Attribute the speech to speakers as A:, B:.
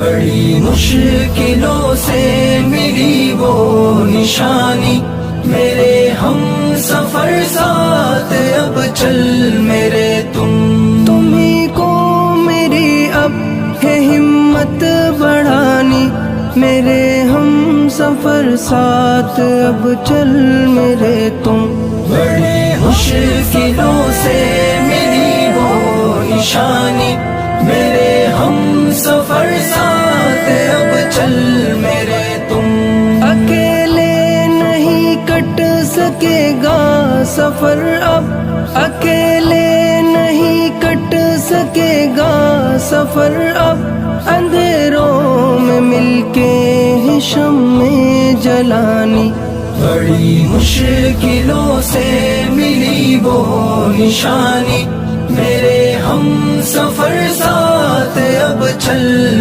A: بڑی مشکلوں سے ملی وہ نشانی، میرے ہم سفر ساتھ اب چل میرے تمہیں کو میری اب ہے ہمت بڑھانی، میرے ہم سفر ساتھ اب چل میرے بڑی مشکلوں سے ملی وہ نشانی، میرے ہم سفر ساتھ اب چل میرے اکیلے نہیں کٹ سکے گا سفر اب، اکیلے نہیں کٹ سکے گا سفر اب، اندھیروں میں مل کے ہی شمع جلانی، بڑی مشکلوں سے ملی وہ نشانی، میرے ہم سفر ساتھ اب چل